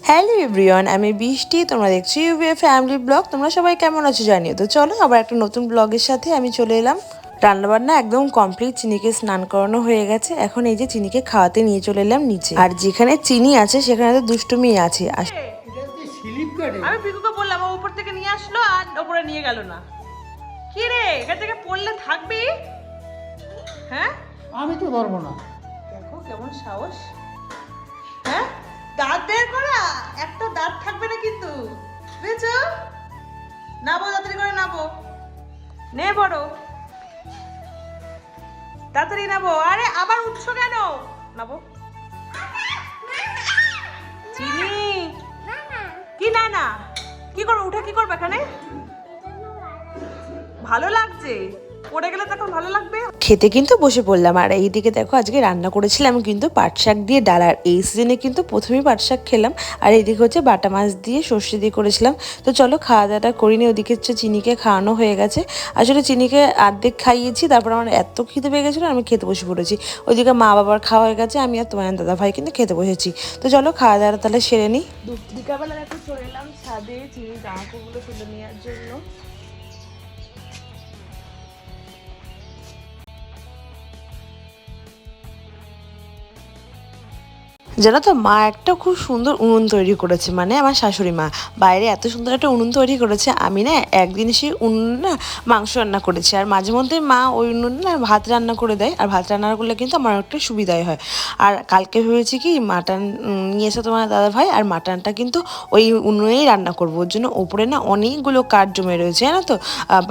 Hello everyone, আমি বৃষ্টি। তোমরা দেখছো ইউভিএ ফ্যামিলি ব্লগ। তোমরা সবাই কেমন আছো জানিও। তো চলো আবার একটা নতুন ব্লগের সাথে আমি চলে এলাম। রান্নাবান্না একদম কমপ্লিট, চিনিকে স্নান করানো হয়ে গেছে। এখন এই যে চিনিকে খাওয়াতে নিয়ে চলে এলাম নিচে। আর যেখানে চিনি আছে সেখানে তো দুষ্টুমি আছে। আমি পিকুকে বললাম, ও উপর থেকে নিয়ে আসলো আর উপরে নিয়ে গেল না। কি রে, এখান থেকে পড়লে থাকবি? হ্যাঁ, আমি তো পারবো না। দেখো কেমন সাহস। হ্যাঁ, দাঁত বের করা, একটা দাঁত থাকবে না কিন্তু, বুঝেছো? নাবো, তাড়াতাড়ি করে নাবো। নে বড়, তাড়াতাড়ি নাবো। আরে আবার উঠছো কেন? নাবো। চিনি কি না না, কি করবো? উঠে কি করবে এখানে? ভালো লাগছে, পড়ে গেলে তখন ভালো লাগবে। খেতে কিন্তু বসে পড়লাম। আর এইদিকে দেখো আজকে রান্না করেছিলাম কিন্তু পাট শাক দিয়ে ডাল। আর এই সিজনে কিন্তু প্রথমেই পাট শাক খেলাম। আর এইদিকে হচ্ছে বাটা মাছ দিয়ে সর্ষে দিয়ে করেছিলাম। তো চলো খাওয়া দাওয়াটা করি নি। ওদিকে হচ্ছে চিনিকে খাওয়ানো হয়ে গেছে। আসলে চিনিকে অর্ধেক খাইয়েছি, তারপর আমার এত খিদে পেয়ে গেছিলো আমি খেতে বসে পড়েছি। ওইদিকে মা বাবার খাওয়া হয়ে গেছে, আমি আর তোমার দাদা ভাই কিন্তু খেতে বসেছি। তো চলো খাওয়া দাওয়াটা তাহলে সেরে নিই। বিকালবেলা একটু চলে এলাম ছাদে চিনি জামাকাপড়গুলো তুলে নেওয়ার জন্য। জানো তো মা একটা খুব সুন্দর উনুন তৈরি করেছে, মানে আমার শাশুড়ি মা বাইরে এত সুন্দর একটা উনুন তৈরি করেছে। আমি না একদিন সেই উনুন না মাংস রান্না করেছি। আর মাঝে মধ্যে মা ওই উনুন না ভাত রান্না করে দেয়। আর ভাত রান্না করলে কিন্তু আমার একটা সুবিধাই হয়। আর কালকে ভেবেছি কি মাটন নিয়ে এসে তোমার দাদা ভাই, আর মাটনটা কিন্তু ওই উনুনেই রান্না করবো। ওর জন্য ওপরে না অনেকগুলো কাঠ জমে রয়েছে, জানো তো।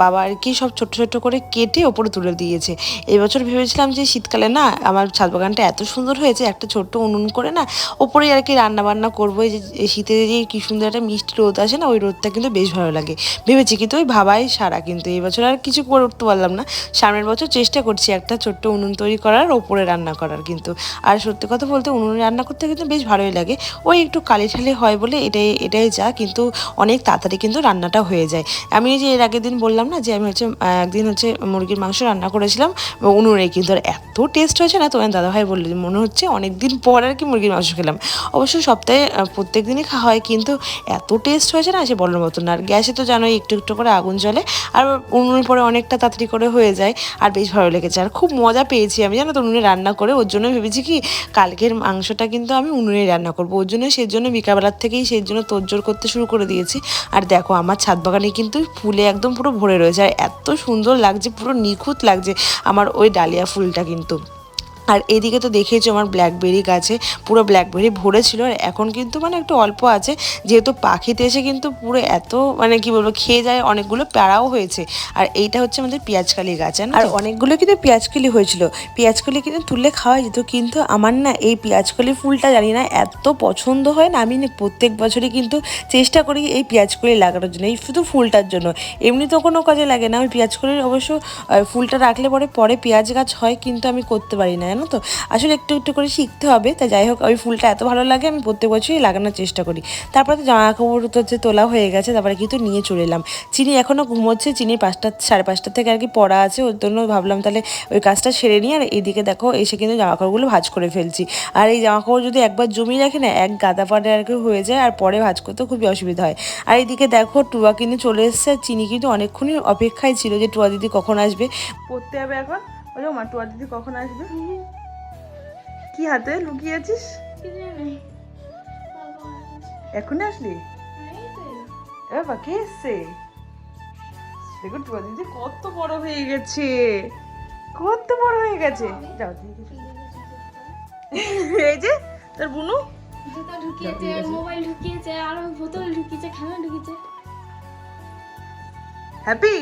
বাবা আর কি সব ছোট ছোট করে কেটে ওপরে তুলে দিয়েছে। এবছর ভেবেছিলাম যে শীতকালে না আমার ছাদ বাগানটা এত সুন্দর হয়েছে, একটা ছোট্ট উনুন করে না ওপরে আর কি রান্না বান্না করবো। এই যে শীতে যে কি সুন্দর একটা মিষ্টি রোদ আসে না, ওই রোদটা কিন্তু বেশ ভালো লাগে ভেবেছি। কিন্তু ওই ভাবাই সারা, কিন্তু এই বছর আর কিছু করে উঠতে পারলাম না। সামনের বছর চেষ্টা করছি একটা ছোট্ট উনুন তৈরি করার, ওপরে রান্না করার কিন্তু। আর সত্যি কথা বলতে উনুনে রান্না করতে কিন্তু বেশ ভালোই লাগে। ওই একটু কালি ঠালি হয় বলে এটাই যা, কিন্তু অনেক তাড়াতাড়ি কিন্তু রান্নাটা হয়ে যায়। আমি যে এর আগের দিন বললাম না যে আমি হচ্ছে একদিন হচ্ছে মুরগির মাংস রান্না করেছিলাম উনুনে, কিন্তু আর এত টেস্ট হয়েছে না, তোমার দাদাভাই বললো মনে হচ্ছে অনেকদিন পর আর কি মুরগির মাংস খেলাম। অবশ্য সপ্তাহে প্রত্যেক দিনই খাওয়া হয়, কিন্তু এত টেস্ট হয়েছে না সে বলার মতো না। আর গ্যাসে তো জানোই একটু একটু করে আগুন জ্বলে, আর উনুনে পরে অনেকটা তাড়াতাড়ি করে হয়ে যায়। আর বেশ ভালো লেগেছে, আর খুব মজা পেয়েছি আমি, জানো তো উনুনে রান্না করে। ওর জন্য ভেবেছি কি কালকের মাংসটা কিন্তু আমি উনুনে রান্না করবো। ওর জন্য সেজন্য বিকালবেলার থেকেই সেই জন্য তোড়জোড় করতে শুরু করে দিয়েছি। আর দেখো আমার ছাদ বাগানে কিন্তু ফুলে একদম পুরো ভরে রয়েছে, আর এত সুন্দর লাগছে, পুরো নিখুঁত লাগছে আমার ওই ডালিয়া ফুলটা কিন্তু। আর এদিকে তো দেখেছো আমার ব্ল্যাকবেরি গাছে পুরো ব্ল্যাকবেরি ভরেছিল। আর এখন কিন্তু মানে একটু অল্প আছে, যেহেতু পাখিতে এসে কিন্তু পুরো এত মানে কি বলবো খেয়ে যায়, অনেকগুলো প্যারাও হয়েছে। আর এইটা হচ্ছে আমাদের পেঁয়াজকালি গাছ, আর অনেকগুলো কিন্তু পেঁয়াজকলি হয়েছিল। পেঁয়াজকলি কিন্তু তুললে খাওয়া যেত, কিন্তু আমার না এই পেঁয়াজকলি ফুলটা জানি না এত পছন্দ হয় না। আমি না প্রত্যেক বছরই কিন্তু চেষ্টা করি এই পেঁয়াজকলি লাগানোর জন্য, এই শুধু ফুলটার জন্য। এমনি তো কোনো কাজে লাগে না। ওই পেঁয়াজকলির অবশ্য ফুলটা রাখলে পরে পেঁয়াজ গাছ হয়, কিন্তু আমি করতে পারি না, জানো তো। আসলে একটু একটু করে শিখতে হবে। তা যাই হোক, ওই ফুলটা এত ভালো লাগে আমি প্রত্যেক বছরই লাগানোর চেষ্টা করি। তারপরে তো জামা কাপড় তো হচ্ছে তোলা হয়ে গেছে, তারপরে কিন্তু নিয়ে চলে এলাম। চিনি এখনও ঘুমোচ্ছে, চিনি 5টা 5:30 থেকে আর কি পড়া আছে, ওর জন্য ভাবলাম তাহলে ওই কাজটা সেরে নিই। আর এইদিকে দেখো এসে কিন্তু জামা কাপড়গুলো ভাঁজ করে ফেলছি। আর এই জামা কাপড় যদি একবার জমিয়ে রাখি না, এক গাদা পাড়ে আর কি হয়ে যায়, আর পরে ভাঁজ করতে খুবই অসুবিধা হয়। আর এইদিকে দেখো টুয়া কিন্তু চলে এসেছে। চিনি কিন্তু অনেকক্ষণই অপেক্ষায় ছিল যে টুয়া দিদি কখন আসবে। পড়তে হবে এখন। ওই মা, টুয়া দিদি কখন আসবে? কি হাতে লুকিয়ে আছিস? এখন আসলি? এ বাবা, কে এসছে? দেখো টুয়া দিদি কত বড় হয়ে গেছে, কত বড় হয়ে গেছে। যাও এই যে তোর বুনু জুতা ঢুকিয়েছে, মোবাইল ঢুকিয়েছে, আর বোতল ঢুকিয়েছে, খানা ঢুকিয়েছে। হ্যাপি?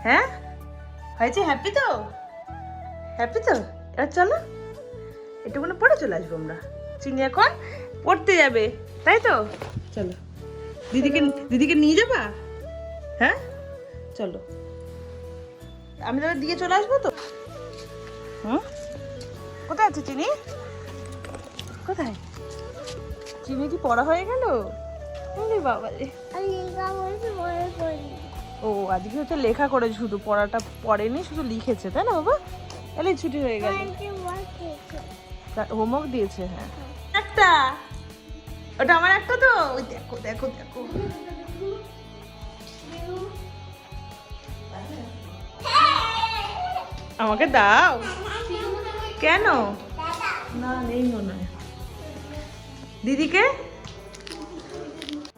হ্যাঁ হয়েছে, হ্যাপি তো? হ্যাপি তো? এবার চলো একটুখানি পরে চলে আসবো আমরা। চিনি এখন পড়তে যাবে, তাই তো? চলো, দিদিকে নিয়ে যাবা? হ্যাঁ চলো, আমি তবে দিয়ে চলে আসবো তো। হুম, কোথায় আছে চিনি? কোথায় চিনি? কি পড়া হয়ে গেল? বাবা রে, ও আজকে হচ্ছে লেখা করে, শুধু পড়াটা পড়েনি, শুধু লিখেছে, তাই না বাবা? তাহলে ছুটি হয়ে গেল। হোমওয়ার্ক দিয়েছে, হ্যাঁ একটা ওটা আমার একটা তো, ওই দেখো দেখো দেখো। আমাকে দাও। কেন? না নেই মনে হয়। দিদিকে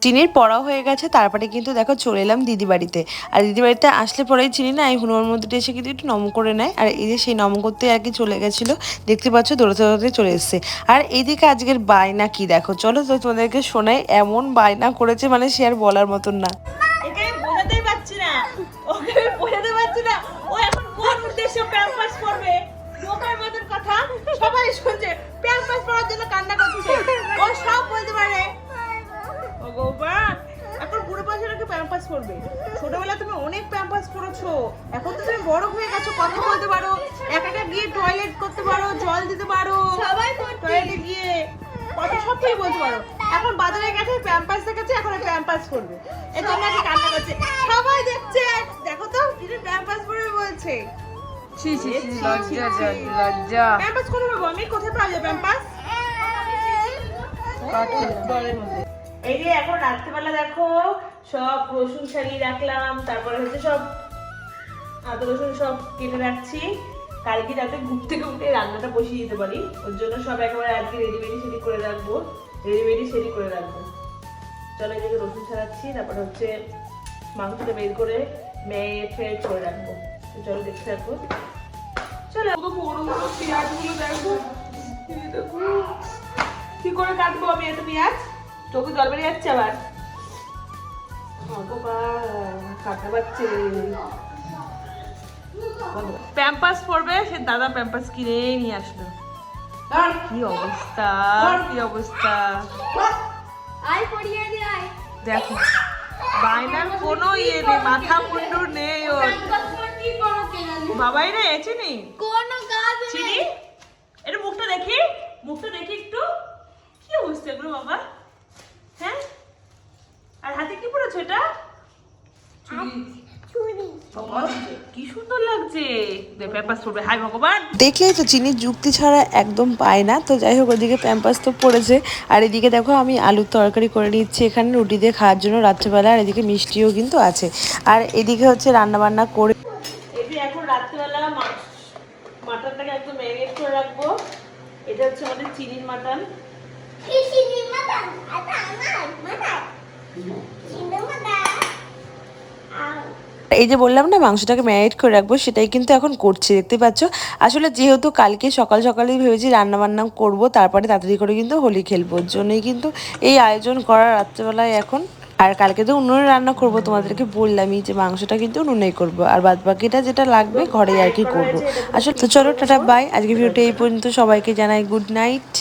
চিনির পড়া হয়ে গেছে, তারপরে কিন্তু দেখো চলে এলাম দিদি বাড়িতে। আর দিদি বাড়িতে আসলে পরেই চিনি না এই হনুমান মন্দিরটা এসে কিন্তু একটু নম করে নেয়। আর এই যে সেই নম করতে আর কি চলে গেছিলো, দেখতে পাচ্ছ দৌড়াতে দৌড়াতে চলে এসছে। আর এইদিকে আজকের বায়না কি দেখো, চলো তো তোমাদেরকে শোনাই। এমন বায়না করেছে মানে সে আর বলার মতন না। একে বোঝাতেই পারছি না, ওকে বোঝাতে পারছি না ও এখন কোন উদ্দেশ্যে প্যাম্পাস পরবে। বোকার মতন কথা সবাই শুনছে, প্যাম্পাস পরার জন্য কান্না করছে। ও সব বলতে পারে। ভগবান, এখন বুড়ো বয়সে নাকি প্যাম্পাস পরবে? ছোটবেলা তুমি অনেক প্যাম্পাস পরেছো, এখন তো তুমি বড় হয়ে গেছো, কথা বলতে পারো, একা একা গিয়ে টয়লেট করতে পারো, জল দিতে পারো, টয়লেটে গিয়ে কথা সব কিছু বলতে পারো। এখন বাজারে গেছে প্যাম্পাস দেখাচ্ছে, এখন প্যাম্পাস করবে। এই তোমরা কি কান্না করছে? সবাই দেখছে, দেখো তো দিদি প্যাম্পাস পরবে বলছে। লজ্জা। প্যাম্পাস কোন পাবো আমি? কোথায় পাওয়া যায় প্যাম্পাস? দলের মধ্যে। এই যে এখন রাত্রিবেলা দেখো সব রসুন ছাড়িয়ে রাখলাম, তারপরে হচ্ছে সব আদা রসুন সব কেটে রাখছি। কালকে যাতে ঘুরতে ঘুরতে রান্নাটা বসিয়ে দিতে পারি, ওর জন্য সব একেবারে আজকে রেডি সেডি করে রাখবো, রেডি করে রাখবো। চলো এদিকে রসুন ছাড়াচ্ছি, তারপরে হচ্ছে মাংসটা বের করে মেয়ে করে রাখবো। তো চলো দেখতে থাকবো। চলো বড় বড় পেঁয়াজগুলো দেখো, এই দেখো কি করে কাটবো আমি এত পেঁয়াজ, চোখে জল বেরিয়ে যাচ্ছে আবার। কাটতে পারছে। প্যাম্পাস পরবে, সে দাদা প্যাম্পাস কিনে নিয়ে আসলো। কি অবস্থা, কি অবস্থা আয় পড়িয়ে দি আয়। দেখো, বায়নার কোনো ইয়ে নেই, মাথা মুন্ডু নেই ওর। কি করো কেন? বাবাই না এসে নেই কোনো কাজ নেই। চিনি, একটু মুখটা দেখি, মুখটা দেখি একটু। কি অবস্থা এগুলো বাবা? হ্যাঁ, আর হাতে কি পড়েছো এটা? বাবা, কি সুন্দর লাগছে। প্যাম্পাস পরবে, হাই ভগবান। দেখলেই তো চিনির যুক্তি ছাড়া একদম পায় না। তো যাই হোক, ওদিকে প্যাম্পাস তো পড়েছে। আর এদিকে দেখো আমি আলুর তরকারি করে নিচ্ছি এখানে রুটি দিয়ে খাওয়ার জন্য রাত্রেবেলা। আর এদিকে মিষ্টিও কিন্তু আছে। আর এদিকে হচ্ছে রান্নাবান্না করে এই যে এখন রাত্রিবেলা মাটনটাকে একদম ম্যারিনেট করে রাখবো। এটা হচ্ছে আমাদের চিনির মাটন। এই যে বললাম না মাংসটাকে ম্যারিনেট করে রাখবো, সেটাই কিন্তু এখন করছি, দেখতে পাচ্ছ। আসলে যেহেতু কালকে সকাল সকালেই ভেবেছি রান্নাবান্না করব, তারপরে তাড়াতাড়ি করে কিন্তু হোলি খেলবো, ওর জন্যই কিন্তু এই আয়োজন করা রাত্রেবেলায় এখন। আর কালকে তো উনুনে রান্না করব, তোমাদেরকে বললামই যে মাংসটা কিন্তু উনুনেই করবো, আর বাদ বাকিটা যেটা লাগবে ঘরে আর কি করবো। আসলে তো চলো টাটা বাই, আজকে ভিডিওটা এই পর্যন্ত। সবাইকে জানাই গুড নাইট।